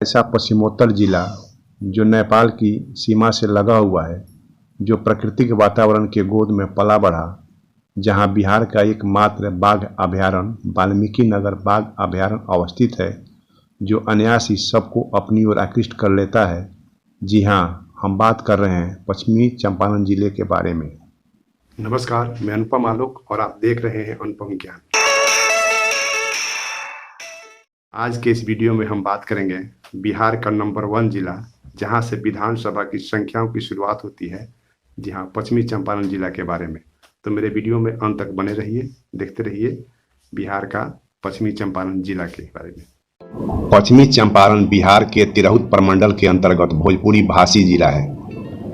ऐसा पश्चिमोत्तर जिला जो नेपाल की सीमा से लगा हुआ है, जो प्राकृतिक वातावरण के गोद में पला बढ़ा, जहां बिहार का एकमात्र बाघ अभयारण्य वाल्मीकि नगर बाघ अभयारण्य अवस्थित है, जो अनायास ही सबको अपनी ओर आकृष्ट कर लेता है। जी हां, हम बात कर रहे हैं पश्चिमी चंपारण जिले के बारे में। नमस्कार, मैं अनुपम आलोक और आप देख रहे हैं अनुपम ज्ञान। आज के इस वीडियो में हम बात करेंगे बिहार का नंबर 1 जिला, जहां से विधानसभा की संख्याओं की शुरुआत होती है, जी हाँ, पश्चिमी चंपारण जिला के बारे में। तो मेरे वीडियो में अंत तक बने रहिए, देखते रहिए बिहार का पश्चिमी चंपारण जिला के बारे में। पश्चिमी चंपारण बिहार के तिरहुत प्रमंडल के अंतर्गत भोजपुरी भाषी जिला है।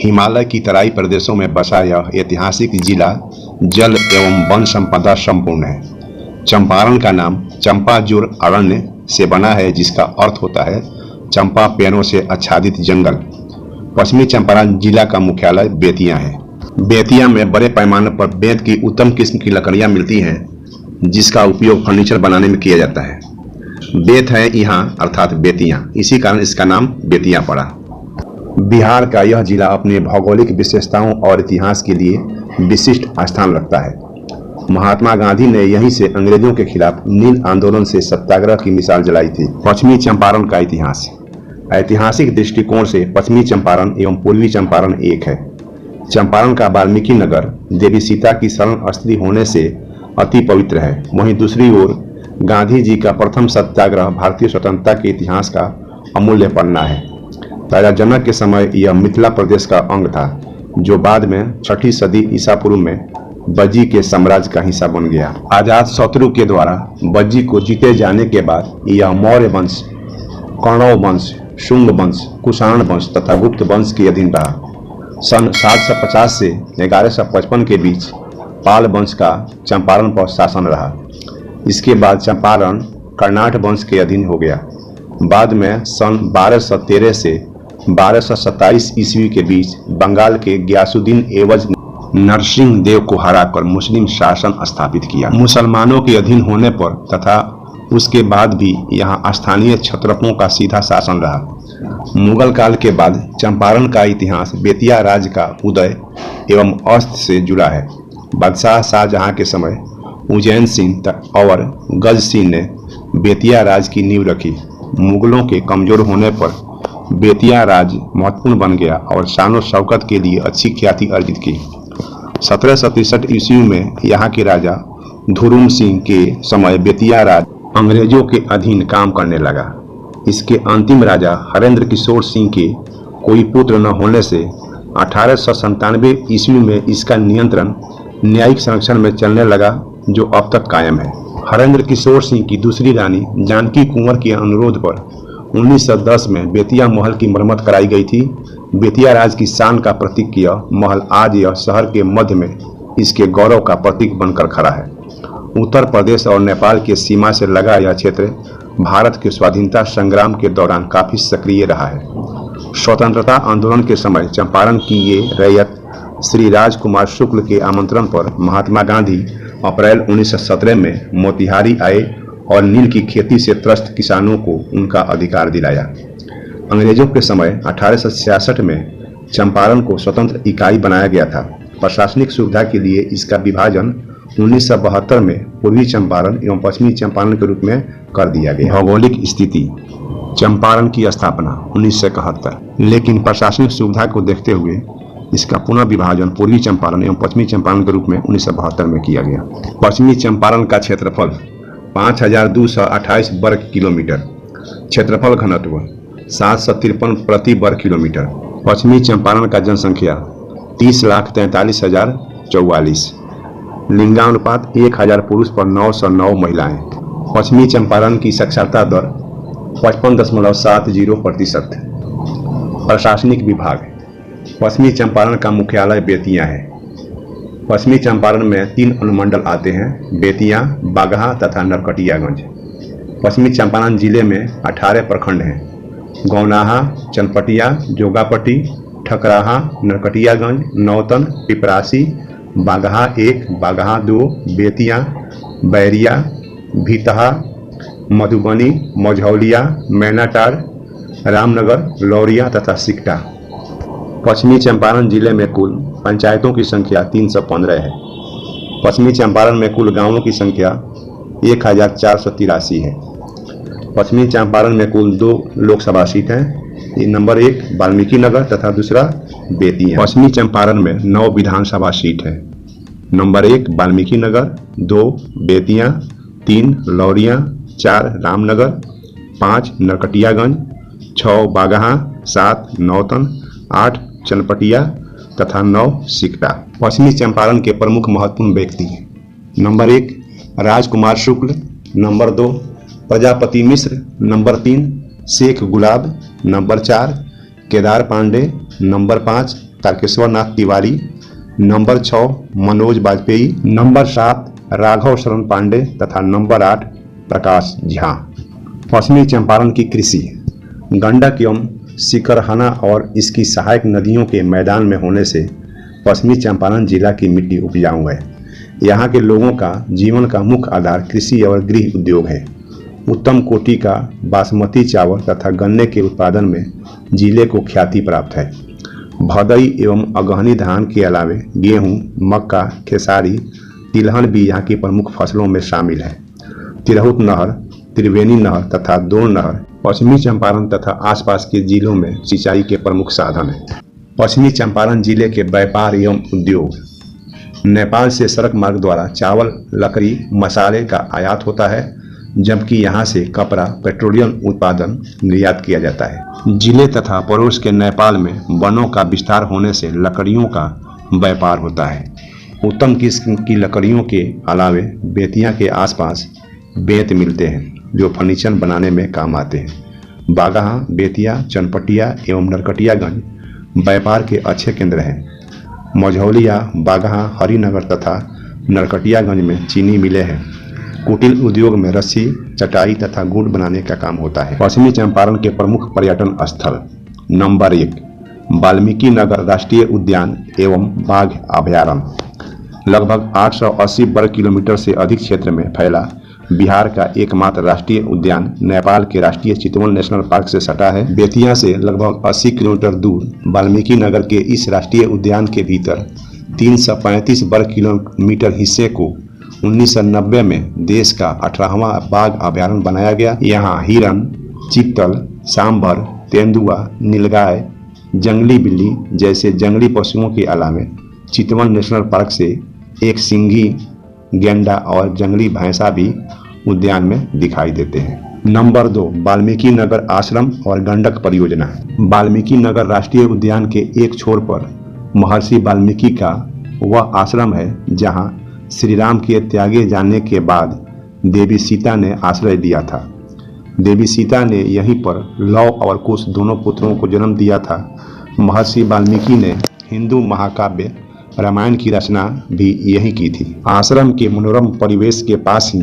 हिमालय की तराई प्रदेशों में बसा यह ऐतिहासिक जिला जल एवं वन संपदा संपूर्ण है। चंपारण का नाम चंपाजुर अरण्य से बना है, जिसका अर्थ होता है चंपा पेड़ों से आच्छादित जंगल। पश्चिमी चंपारण जिला का मुख्यालय बेतिया है। बेतिया में बड़े पैमाने पर बेंत की उत्तम किस्म की लकड़ियां मिलती हैं, जिसका उपयोग फर्नीचर बनाने में किया जाता है। बेत है यहाँ अर्थात बेतिया, इसी कारण इसका नाम बेतिया पड़ा। बिहार का यह जिला अपने भौगोलिक विशेषताओं और इतिहास के लिए विशिष्ट स्थान रखता है। महात्मा गांधी ने यहीं से अंग्रेजों के खिलाफ नील आंदोलन से सत्याग्रह की मिसाल जलाई थी। पश्चिमी चंपारण का इतिहास। ऐतिहासिक दृष्टिकोण से पश्चिमी चंपारण एवं पूर्वी चंपारण एक है। चंपारण का वाल्मीकि नगर देवी सीता की शरण स्थली होने से अति पवित्र है। वहीं दूसरी ओर गांधी जी का प्रथम सत्याग्रह भारतीय स्वतंत्रता के इतिहास का अमूल्य पन्ना है। राजा जनक के समय यह मिथिला प्रदेश का अंग था, जो बाद में 6ठी सदी ईसा पूर्व में बज्जी के साम्राज्य का हिस्सा बन गया। आजाद शत्रु के द्वारा बज्जी को जीते जाने के बाद यह मौर्य वंश, कौरव वंश, शुंग वंश, कुषाण वंश तथा गुप्त वंश के अधीन रहा। सन 750 से 1155 के बीच पाल वंश का चंपारण पर शासन रहा। इसके बाद चंपारण कर्नाट वंश के अधीन हो गया। बाद में सन 1213 से 1227 ईस्वी के बीच बंगाल के गयासुद्दीन एवज नरसिंह देव को हराकर मुस्लिम शासन स्थापित किया। मुसलमानों के अधीन होने पर तथा उसके बाद भी यहाँ स्थानीय क्षत्रपों का सीधा शासन रहा। मुगल काल के बाद चंपारण का इतिहास बेतिया राज का उदय एवं अस्त से जुड़ा है। बादशाह शाहजहां के समय उज्जैन सिंह और गज सिंह ने बेतिया राज की नींव रखी। मुगलों के कमजोर होने पर बेतिया राज महत्वपूर्ण बन गया और शान और शौकत के लिए अच्छी ख्याति अर्जित की। 1767 ईस्वी में यहाँ के राजा धुरुम सिंह के समय बेतिया राज अंग्रेजों के अधीन काम करने लगा। इसके अंतिम राजा हरेंद्र किशोर सिंह के कोई पुत्र न होने से 1897 ईस्वी में इसका नियंत्रण न्यायिक संरक्षण में चलने लगा, जो अब तक कायम है। हरेंद्र किशोर सिंह की दूसरी रानी जानकी कुंवर के अनुरोध पर 1910 में बेतिया महल की मरम्मत कराई गई थी। बेतिया राज की शान का प्रतीक यह महल आज यह शहर के मध्य में इसके गौरव का प्रतीक बनकर खड़ा है। उत्तर प्रदेश और नेपाल के सीमा से लगा यह क्षेत्र भारत के स्वाधीनता संग्राम के दौरान काफी सक्रिय रहा है। स्वतंत्रता आंदोलन के समय चंपारण की ये रैयत श्री राजकुमार शुक्ल के आमंत्रण पर महात्मा गांधी अप्रैल 1917 में मोतिहारी आए और नील की खेती से त्रस्त किसानों को उनका अधिकार दिलाया। अंग्रेजों के समय 1866 में चंपारण को स्वतंत्र इकाई बनाया गया था। प्रशासनिक सुविधा के लिए इसका विभाजन 1972 में पूर्वी चंपारण एवं पश्चिमी चंपारण के रूप में कर दिया गया। भौगोलिक स्थिति। चंपारण की स्थापना 1971, लेकिन प्रशासनिक सुविधा को देखते हुए इसका पुनः विभाजन पूर्वी चंपारण एवं पश्चिमी चंपारण के रूप में 1972 में किया गया। पश्चिमी चंपारण का क्षेत्रफल 5228 वर्ग किलोमीटर। क्षेत्रफल घनत्व 753 प्रति वर्ग किलोमीटर। पश्चिमी चंपारण का जनसंख्या 30,43,044। लिंगानुपात 1000 पुरुष पर 909 महिलाएं। पश्चिमी चंपारण की साक्षरता दर 55.70%। प्रशासनिक विभाग। पश्चिमी चंपारण का मुख्यालय बेतिया है। पश्चिमी चंपारण में 3 अनुमंडल आते हैं: बेतिया, बागहा तथा नरकटियागंज। पश्चिमी चंपारण जिले में 18 प्रखंड हैं: गौनाहा, चनपटिया, जोगापट्टी, ठकराहा, नरकटियागंज, नौतन, पिपरासी, बागहा 1, बागहा 2, बेतिया, बैरिया, भीतहा, मधुबनी, मझौलिया, मैनाटार, रामनगर, लौरिया तथा सिकटा। पश्चिमी चंपारण जिले में कुल पंचायतों की संख्या 315 है। पश्चिमी चंपारण में कुल गांवों की संख्या 1483 है। पश्चिमी चंपारण में कुल 2 लोकसभा सीट हैं। नंबर 1 वाल्मीकि नगर तथा दूसरा बेतिया। पश्चिमी चंपारण में 9 विधानसभा सीट है। नंबर 1 वाल्मीकि नगर, 2 बेतिया, 3 लौरिया, 4 रामनगर, 5 नरकटियागंज, 6 बागहा, 7 नौतन, 8 चनपटिया तथा 9 सिकटा। पश्चिमी चंपारण के प्रमुख महत्वपूर्ण व्यक्ति: नंबर 1 राजकुमार शुक्ल, नंबर 2 प्रजापति मिश्र, नंबर 3 शेख गुलाब, नंबर 4 केदार पांडे, नंबर 5 तारकेश्वर नाथ तिवारी, नंबर 6 मनोज वाजपेयी, नंबर 7 राघव शरण पांडे तथा नंबर 8 प्रकाश झा। पश्चिमी चंपारण की कृषि: गंडक एवं सिकरहना और इसकी सहायक नदियों के मैदान में होने से पश्चिमी चंपारण जिला की मिट्टी उपजाऊ है। यहाँ के लोगों का जीवन का मुख्य आधार कृषि और गृह उद्योग है। उत्तम कोटि का बासमती चावल तथा गन्ने के उत्पादन में जिले को ख्याति प्राप्त है। भदई एवं अगहनी धान के अलावे गेहूं, मक्का, खेसारी, तिलहन भी यहाँ की प्रमुख फसलों में शामिल है। तिरहुत नहर, त्रिवेणी नहर तथा दोन नहर पश्चिमी चंपारण तथा आसपास के जिलों में सिंचाई के प्रमुख साधन हैं। पश्चिमी चंपारण जिले के व्यापार एवं उद्योग: नेपाल से सड़क मार्ग द्वारा चावल, लकड़ी, मसाले का आयात होता है, जबकि यहाँ से कपड़ा, पेट्रोलियम उत्पादन निर्यात किया जाता है। जिले तथा पड़ोस के नेपाल में वनों का विस्तार होने से लकड़ियों का व्यापार होता है। उत्तम किस्म की लकड़ियों के अलावे बेतिया के आसपास बेंत मिलते हैं जो फर्नीचर बनाने में काम आते हैं। बागहा, बेतिया, चनपटिया एवं नरकटियागंज व्यापार के अच्छे केंद्र हैं। मझौलिया, बागहा, हरिनगर तथा नरकटियागंज में चीनी मिलें हैं। कुटीर उद्योग में रस्सी, चटाई तथा गुड़ बनाने का काम होता है। पश्चिमी चंपारण के प्रमुख पर्यटन स्थल: नंबर 1 वाल्मीकि नगर राष्ट्रीय उद्यान एवं बाघ अभयारण्य। लगभग 880 वर्ग किलोमीटर से अधिक क्षेत्र में फैला बिहार का एकमात्र राष्ट्रीय उद्यान नेपाल के राष्ट्रीय चितवन नेशनल पार्क से सटा है। बेतिया से लगभग 80 किलोमीटर दूर वाल्मीकि नगर के इस राष्ट्रीय उद्यान के भीतर 335 वर्ग किलोमीटर हिस्से को 1990 में देश का 18वां बाघ अभयारण्य बनाया गया। यहाँ हिरन, चीतल, सांभर, तेंदुआ, नीलगाय, जंगली बिल्ली जैसे जंगली पशुओं के अलावे चितवन नेशनल पार्क से एक सिंघी, गेंडा और जंगली भैंसा भी उद्यान में दिखाई देते हैं। नंबर 2 वाल्मीकि नगर आश्रम और गंडक परियोजना। वाल्मीकि नगर राष्ट्रीय उद्यान के एक छोर पर महर्षि वाल्मीकि का वह आश्रम है जहाँ श्री राम के त्यागे जाने के बाद देवी सीता ने आश्रय दिया था। देवी सीता ने यहीं पर लव और कुश दोनों पुत्रों को जन्म दिया था। महर्षि वाल्मीकि ने हिंदू महाकाव्य रामायण की रचना भी यहीं की थी। आश्रम के मनोरम परिवेश के पास ही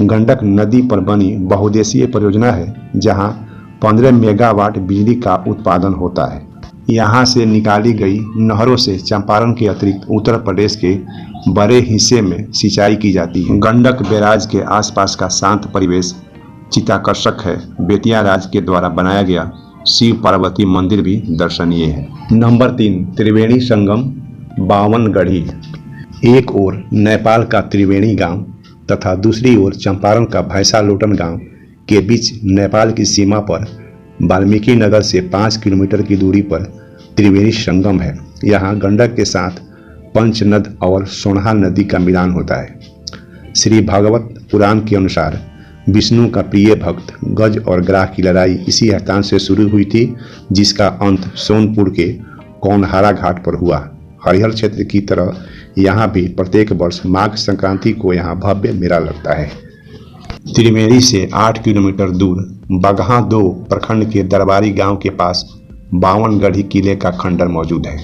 गंडक नदी पर बनी बहुउद्देशीय परियोजना है जहां 15 मेगावाट बिजली का उत्पादन होता है। यहाँ से निकाली गई नहरों से चंपारण के अतिरिक्त उत्तर प्रदेश के बड़े हिस्से में सिंचाई की जाती है। गंडक बैराज के आसपास का शांत परिवेश चित्ताकर्षक है। बेतिया राज के द्वारा बनाया गया शिव पार्वती मंदिर भी दर्शनीय है। नंबर 3 त्रिवेणी संगम बावनगढ़ी। एक ओर नेपाल का त्रिवेणी गांव तथा दूसरी ओर चंपारण का भैंसा लोटन गांव के बीच नेपाल की सीमा पर वाल्मीकि नगर से 5 किलोमीटर की दूरी पर त्रिवेणी संगम है। यहाँ गंडक के साथ पंचनद और सोनहा नदी का मिलान होता है। श्री भागवत पुराण के अनुसार विष्णु का प्रिय भक्त गज और ग्राह की लड़ाई इसी स्थान से शुरू हुई थी, जिसका अंत सोनपुर के कौनहारा घाट पर हुआ। हरिहर क्षेत्र की तरह यहाँ भी प्रत्येक वर्ष माघ संक्रांति को यहाँ भव्य मेला लगता है। त्रिवेणी से 8 किलोमीटर दूर बगहा 2 प्रखंड के दरबारी गांव के पास बावनगढ़ी किले का खंडर मौजूद है।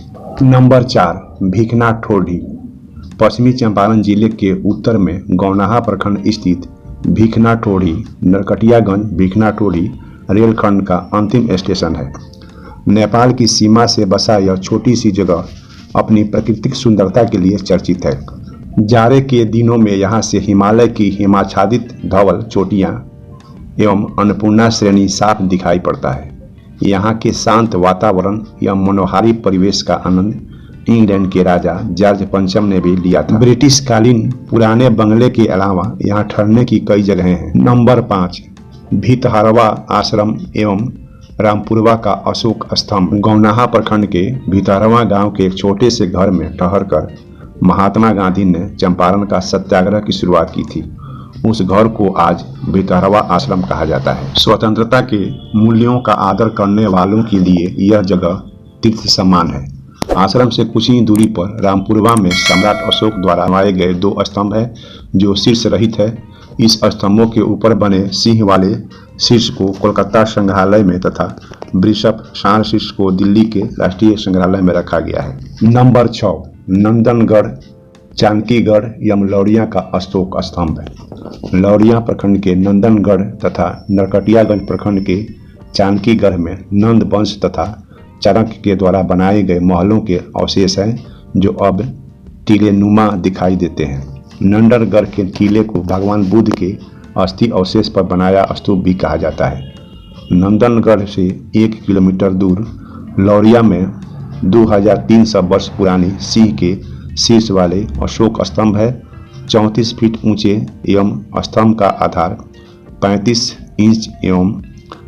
नंबर 4 भिखना ठोड़ी। पश्चिमी चंपारण जिले के उत्तर में गौनाहा प्रखंड स्थित भिखना ठोड़ी नरकटियागंज भिखना ठोड़ी रेलखंड का अंतिम स्टेशन है। नेपाल की सीमा से बसा यह छोटी सी जगह अपनी प्राकृतिक सुंदरता के लिए चर्चित है। जाड़े के दिनों में यहाँ से हिमालय की हिमाच्छादित धवल चोटियाँ एवं अन्नपूर्णा श्रेणी साफ दिखाई पड़ता है। यहाँ के शांत वातावरण या मनोहारी परिवेश का आनंद इंग्लैंड के राजा जॉर्ज पंचम ने भी लिया था। ब्रिटिश कालीन पुराने बंगले के अलावा यहाँ ठहरने की कई जगहें हैं। नंबर 5, भितहरवा आश्रम एवं रामपुरवा का अशोक स्तंभ। गौनाहा प्रखंड के भितहरवा गांव के एक छोटे से घर में ठहरकर महात्मा गांधी ने चंपारण का सत्याग्रह की शुरुआत की थी। उस घर को आज भितहरवा आश्रम कहा जाता है। स्वतंत्रता के मूल्यों का आदर करने वालों के लिए यह जगह तीर्थ समान है। आश्रम से कुछ ही दूरी पर रामपुरवा में सम्राट अशोक द्वारा बनाए गए 2 स्तंभ है जो शीर्ष रहित है। इस स्तंभों के ऊपर बने सिंह वाले शीर्ष को कोलकाता संग्रहालय में तथा वृषभ सांड शीर्ष को दिल्ली के राष्ट्रीय संग्रहालय में रखा गया है। नंबर 6, नंदनगढ़ जानकीगढ़ एवं लौरिया का अशोक स्तंभ है। लौरिया प्रखंड के नंदनगढ़ तथा नरकटियागंज प्रखंड के जानकीगढ़ में नंद वंश तथा चाणक्य के द्वारा बनाए गए महलों के अवशेष हैं जो अब टीलेनुमा दिखाई देते हैं। नंदनगढ़ के किले को भगवान बुद्ध के अस्थि अवशेष पर बनाया स्तूप भी कहा जाता है। नंदनगढ़ से 1 किलोमीटर दूर लौरिया में 2300 वर्ष पुरानी सिंह के शीर्ष वाले अशोक स्तंभ है। 34 फीट ऊंचे एवं स्तंभ का आधार 35 इंच एवं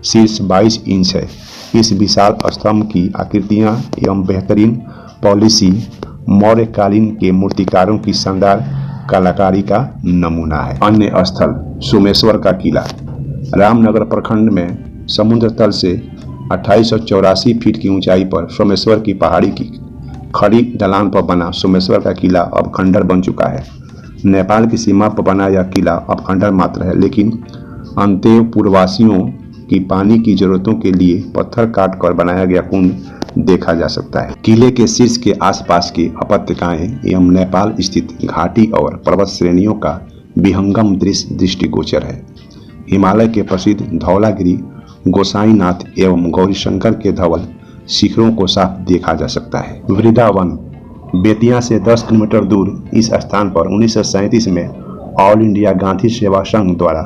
शीर्ष 22 इंच है। इस विशाल स्तंभ की आकृतियां एवं बेहतरीन पॉलिसी मौर्यकालीन के मूर्तिकारों की शानदार कलाकारी का नमूना है। अन्य स्थल सोमेश्वर का किला। रामनगर प्रखंड में समुद्र तल से 2884 फीट की ऊंचाई पर सोमेश्वर की पहाड़ी की खड़ी ढलान पर बना सोमेश्वर का किला अब खंडर बन चुका है। नेपाल की सीमा पर बना यह किला अब खंडर मात्र है, लेकिन अंतेपूर्ववासियों की पानी की जरूरतों के लिए पत्थर काट कर बनाया गया कुंड देखा जा सकता है। किले के शीर्ष के आसपास की उपत्यकाएं एवं नेपाल स्थित घाटी और पर्वत श्रेणियों का विहंगम दृश्य दृष्टिगोचर है। हिमालय के प्रसिद्ध धौलागिरी, गोसाईनाथ एवं गौरीशंकर के धवल शिखरों को साफ देखा जा सकता है। वृंदावन बेतिया से 10 किलोमीटर दूर इस स्थान पर 1937 में ऑल इंडिया गांधी सेवा संघ द्वारा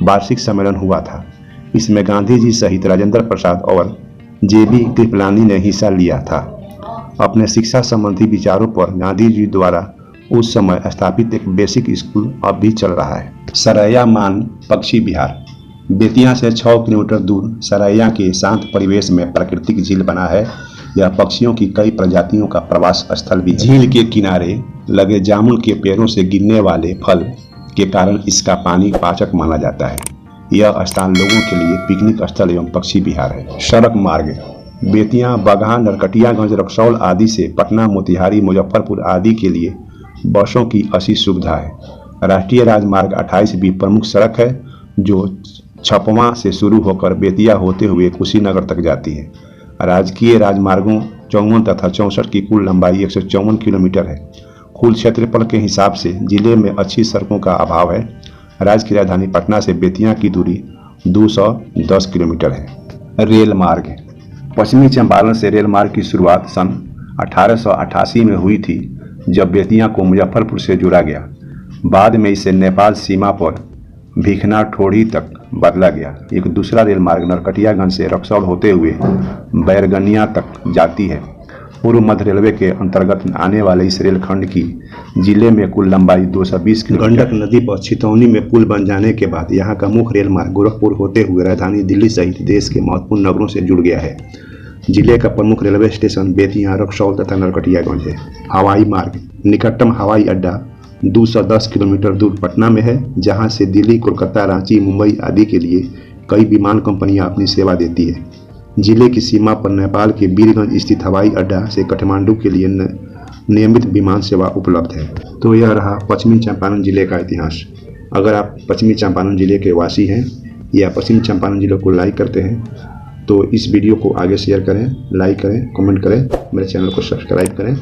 वार्षिक सम्मेलन हुआ था। इसमें गांधी जी सहित राजेंद्र प्रसाद और जेबी कृपलानी ने हिस्सा लिया था। अपने शिक्षा संबंधी विचारों पर गांधी जी द्वारा उस समय स्थापित एक बेसिक स्कूल अब भी चल रहा है। सरैया मान पक्षी विहार बेतिया से 6 किलोमीटर दूर सरैया के शांत परिवेश में प्राकृतिक झील बना है। यह पक्षियों की कई प्रजातियों का प्रवास स्थल भी। झील के किनारे लगे जामुन के पेड़ों से गिरने वाले फल के कारण इसका पानी पाचक माना जाता है। यह स्थान लोगों के लिए पिकनिक स्थल एवं पक्षी विहार है। सड़क मार्ग बेतिया, बगहा, नरकटियागंज, रक्सौल आदि से पटना, मोतिहारी, मुजफ्फरपुर आदि के लिए बसों की अच्छी सुविधा है। राष्ट्रीय राजमार्ग 28 भी प्रमुख सड़क है जो छपवा से शुरू होकर बेतिया होते हुए कुशीनगर तक जाती है। राजकीय राजमार्गों 54 तथा 64 की कुल लंबाई 154 किलोमीटर है। कुल क्षेत्रफल के हिसाब से जिले में अच्छी सड़कों का अभाव है। राज्य की राजधानी पटना से बेतिया की दूरी 210 किलोमीटर है। रेल मार्ग पश्चिमी चंपारण से रेल मार्ग की शुरुआत सन 1888 में हुई थी, जब बेतिया को मुजफ्फरपुर से जोड़ा गया। बाद में इसे नेपाल सीमा पर भिखना ठोड़ी तक बदला गया। एक दूसरा रेल मार्ग नरकटियागंज से रक्सौल होते हुए बैरगनिया तक जाती है। पूर्व मध्य रेलवे के अंतर्गत आने वाले इस रेलखंड की जिले में कुल लंबाई 220 किलोमीटर। गंडक नदी पर छितौनी में पुल बन जाने के बाद यहाँ का मुख्य रेल मार्ग गोरखपुर होते हुए राजधानी दिल्ली सहित देश के महत्वपूर्ण नगरों से जुड़ गया है। जिले का प्रमुख रेलवे स्टेशन बेतिया, रक्सौल तथा नरकटियागंज है। हवाई मार्ग निकटतम हवाई अड्डा 210 किलोमीटर दूर पटना में है, जहां से दिल्ली, कोलकाता, रांची, मुंबई आदि के लिए कई विमान कंपनियां अपनी सेवा देती है। जिले की सीमा पर नेपाल के वीरगंज स्थित हवाई अड्डा से काठमांडू के लिए नियमित विमान सेवा उपलब्ध है। तो यह रहा पश्चिमी चंपारण जिले का इतिहास। अगर आप पश्चिमी चंपारण जिले के वासी हैं या पश्चिमी चंपारण जिले को लाइक करते हैं तो इस वीडियो को आगे शेयर करें, लाइक करें, कमेंट करें, मेरे चैनल को सब्सक्राइब करें।